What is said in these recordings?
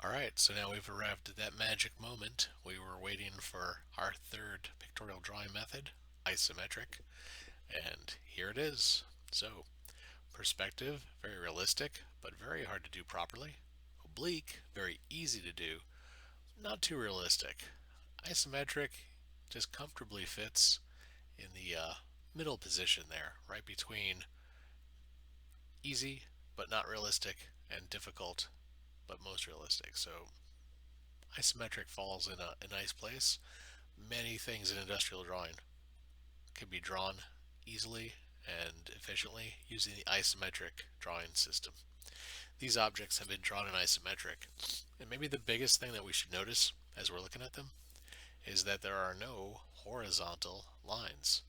Alright, so now we've arrived at that magic moment. We were waiting for our third pictorial drawing method, isometric, and here it is. So, perspective, very realistic, but very hard to do properly. Oblique, very easy to do, not too realistic. Isometric just comfortably fits in the middle position there, right between easy but not realistic and difficult but most realistic. So isometric falls in a nice place. Many things in industrial drawing can be drawn easily and efficiently using the isometric drawing system. These objects have been drawn in isometric, and maybe the biggest thing that we should notice as we're looking at them is that there are no horizontal lines.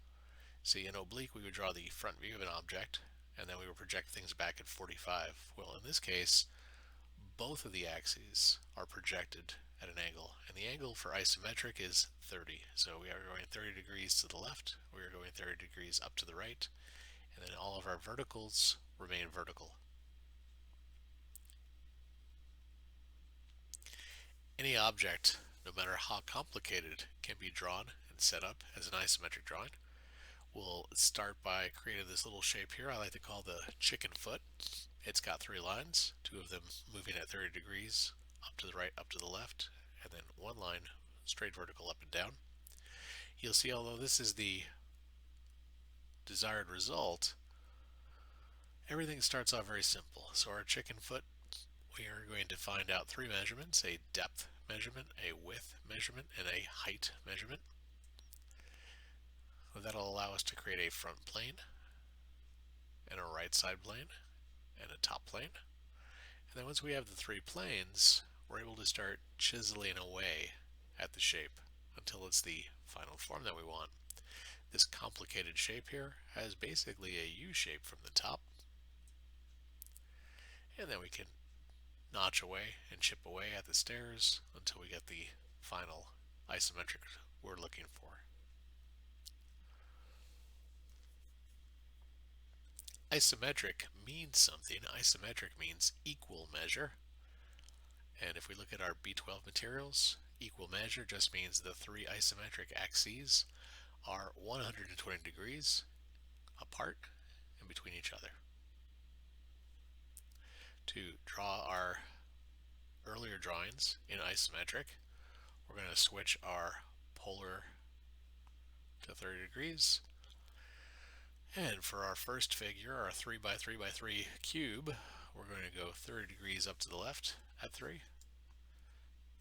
See, in oblique we would draw the front view of an object and then we would project things back at 45. Well, in this case, both of the axes are projected at an angle, and the angle for isometric is 30. So we are going 30 degrees to the left, we are going 30 degrees up to the right, and then all of our verticals remain vertical. Any object, no matter how complicated, can be drawn and set up as an isometric drawing. We'll start by creating this little shape here I like to call the chicken foot. It's got three lines, two of them moving at 30 degrees, up to the right, up to the left, and then one line straight vertical up and down. You'll see, although this is the desired result, everything starts off very simple. So our chicken foot, we are going to find out three measurements: a depth measurement, a width measurement, and a height measurement. That'll allow us to create a front plane and a right side plane and a top plane. And then once we have the three planes, we're able to start chiseling away at the shape until it's the final form that we want. This complicated shape here has basically a U shape from the top, and then we can notch away and chip away at the stairs until we get the final isometric we're looking for. Isometric means something. Isometric means equal measure. And if we look at our B12 materials, equal measure just means the three isometric axes are 120 degrees apart and between each other. To draw our earlier drawings in isometric, we're going to switch our polar to 30 degrees. And for our first figure, our 3 by 3 by 3 cube, we're going to go 30 degrees up to the left at 3,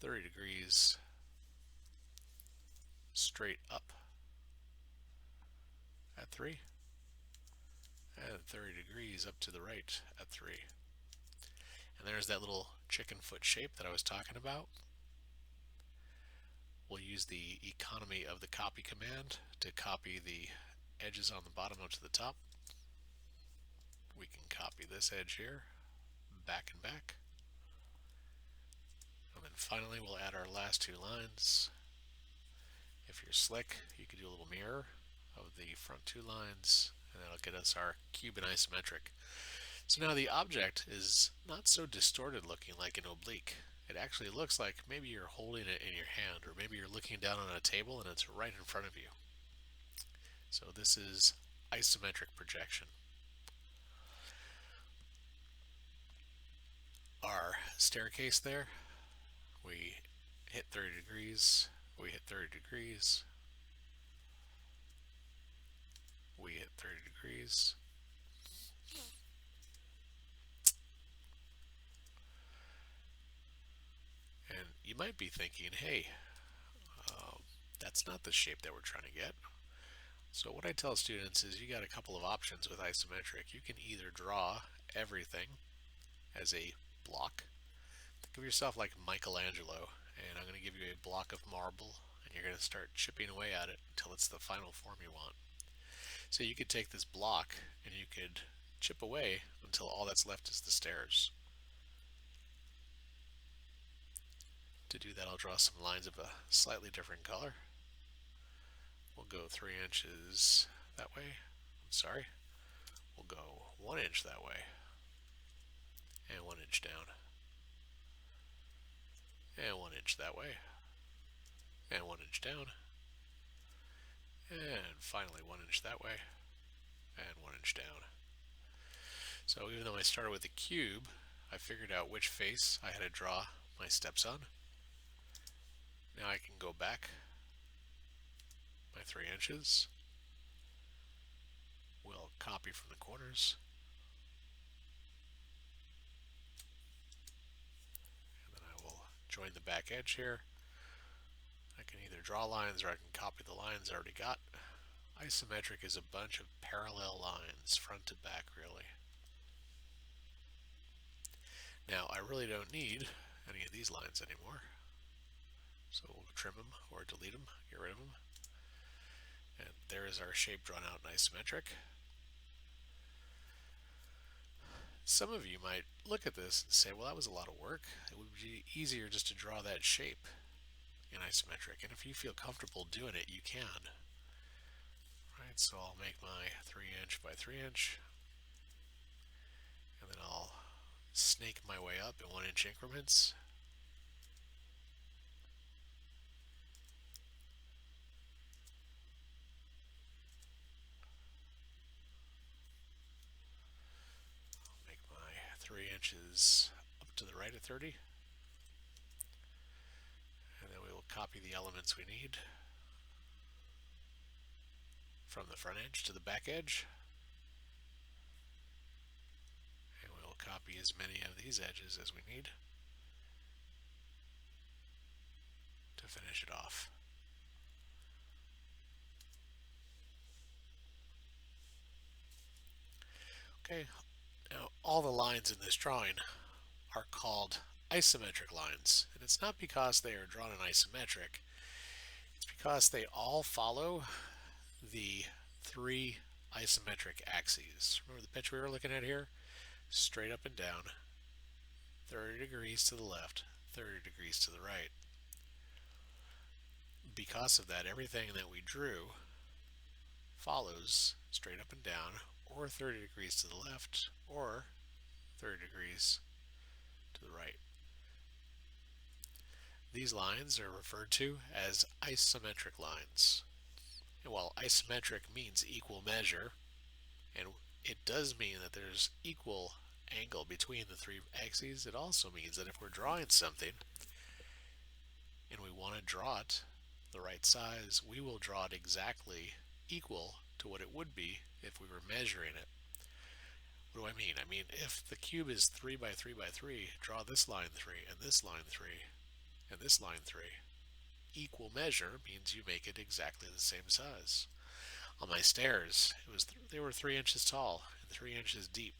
30 degrees straight up at 3, and 30 degrees up to the right at 3. And there's that little chicken foot shape that I was talking about. We'll use the economy of the copy command to copy the edges on the bottom up to the top. We can copy this edge here, back and back. And then finally we'll add our last two lines. If you're slick, you could do a little mirror of the front two lines, and that'll get us our cube in isometric. So now the object is not so distorted looking like an oblique. It actually looks like maybe you're holding it in your hand, or maybe you're looking down on a table and it's right in front of you. So this is isometric projection. Our staircase there, we hit 30 degrees, we hit 30 degrees, we hit 30 degrees. And you might be thinking, hey, that's not the shape that we're trying to get. So what I tell students is you got a couple of options with isometric. You can either draw everything as a block. Think of yourself like Michelangelo, and I'm going to give you a block of marble, and you're going to start chipping away at it until it's the final form you want. So you could take this block and you could chip away until all that's left is the stairs. To do that, I'll draw some lines of a slightly different color. We'll go 3 inches that way. I'm sorry. We'll go 1 inch that way and 1 inch down. and 1 inch that way, and 1 inch down, and finally 1 inch that way, and 1 inch down. So even though I started with a cube, I figured out which face I had to draw my steps on. Now I can go back my 3 inches. We'll copy from the corners. And then I will join the back edge here. I can either draw lines or I can copy the lines I already got. Isometric is a bunch of parallel lines, front to back really. Now I really don't need any of these lines anymore. So we'll trim them or delete them, get rid of them. And there is our shape drawn out in isometric. Some of you might look at this and say, well, that was a lot of work. It would be easier just to draw that shape in isometric. And if you feel comfortable doing it, you can. Right, so I'll make my 3-inch by 3-inch. And then I'll snake my way up in 1-inch increments. I'll make my 3 inches up to the right of 30. And then we will copy the elements we need from the front edge to the back edge. And we'll copy as many of these edges as we need to finish it off. Okay, now all the lines in this drawing are called isometric lines, and it's not because they are drawn in isometric, it's because they all follow the 3 isometric axes. Remember the picture we were looking at here? Straight up and down, 30 degrees to the left, 30 degrees to the right. Because of that, everything that we drew follows straight up and down, or 30 degrees to the left, or 30 degrees to the right. These lines are referred to as isometric lines. And while isometric means equal measure, and it does mean that there's equal angle between the 3 axes, it also means that if we're drawing something and we want to draw it the right size, we will draw it exactly equal to what it would be if we were measuring it. What do I mean? I mean, if the cube is 3 by 3 by 3, draw this line 3 and this line 3 and this line 3. Equal measure means you make it exactly the same size. On my stairs, they were 3 inches tall and 3 inches deep,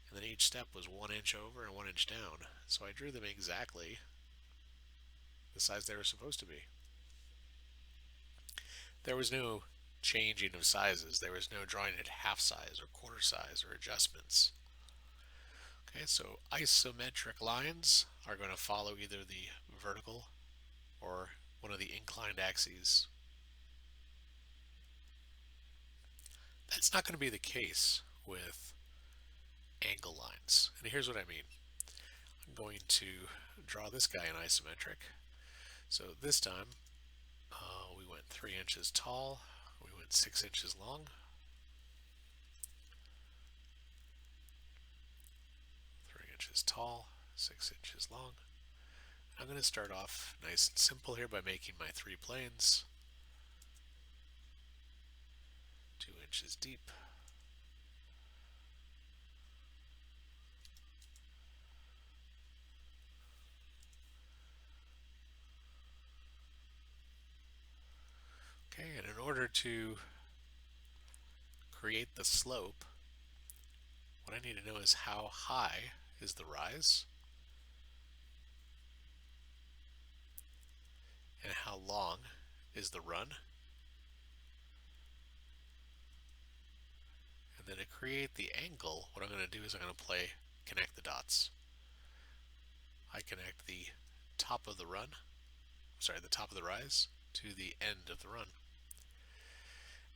and then each step was 1 inch over and 1 inch down. So I drew them exactly the size they were supposed to be. There was no changing of sizes. There was no drawing at half size or quarter size or adjustments. Okay, so isometric lines are going to follow either the vertical or one of the inclined axes. That's not going to be the case with angle lines. And here's what I mean. I'm going to draw this guy in isometric. So this time we went 3 inches tall, we went 6 inches long. 3 inches tall, 6 inches long. I'm going to start off nice and simple here by making my 3 planes. 2 inches deep. Okay, and in order to create the slope, what I need to know is how high is the rise and how long is the run. And then to create the angle, what I'm going to do is I'm going to connect the dots. I connect the top of the the top of the rise to the end of the run.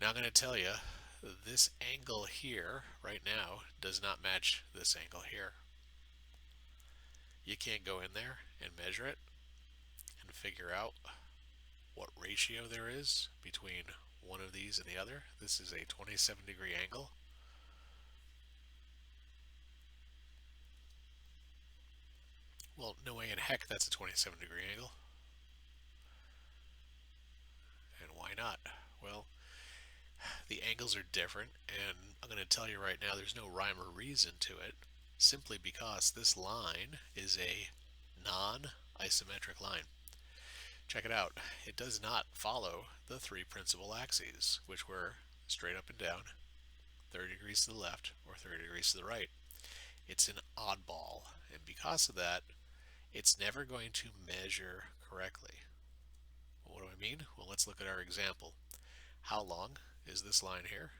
Now I'm going to tell you, this angle here, right now, does not match this angle here. You can't go in there and measure it, figure out what ratio there is between one of these and the other. This is a 27-degree angle. Well, no way in heck that's a 27-degree angle. And why not? Well, the angles are different, and I'm going to tell you right now there's no rhyme or reason to it, simply because this line is a non-isometric line. Check it out. It does not follow the three principal axes, which were straight up and down, 30 degrees to the left, or 30 degrees to the right. It's an oddball, and because of that, it's never going to measure correctly. Well, what do I mean? Well, let's look at our example. How long is this line here?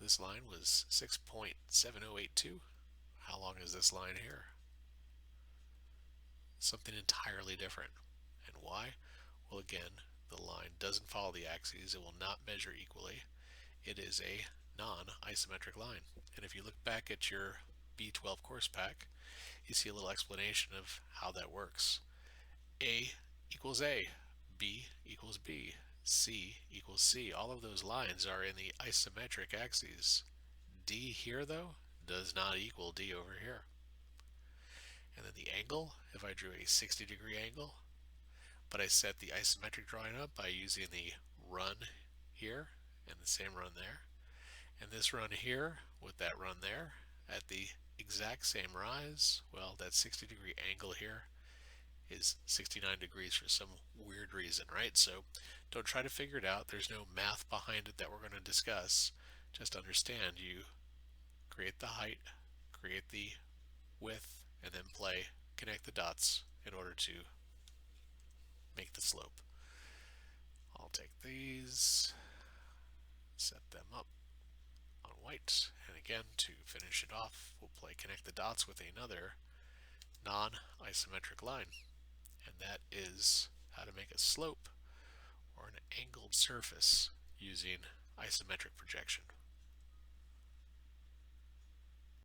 This line was 6.7082. How long is this line here? Something entirely different. And why? Well, again, the line doesn't follow the axes. It will not measure equally. It is a non-isometric line. And if you look back at your B12 course pack, you see a little explanation of how that works. A equals A, B equals B, C equals C. All of those lines are in the isometric axes. D here, though, does not equal D over here. And then the angle, if I drew a 60-degree angle, but I set the isometric drawing up by using the run here and the same run there, and this run here with that run there at the exact same rise, well, that 60-degree angle here is 69 degrees for some weird reason, right? So don't try to figure it out. There's no math behind it that we're going to discuss. Just understand you create the height, create the width, and then connect the dots in order to make the slope. I'll take these, set them up on white, and again, to finish it off, we'll connect the dots with another non-isometric line, and that is how to make a slope or an angled surface using isometric projection.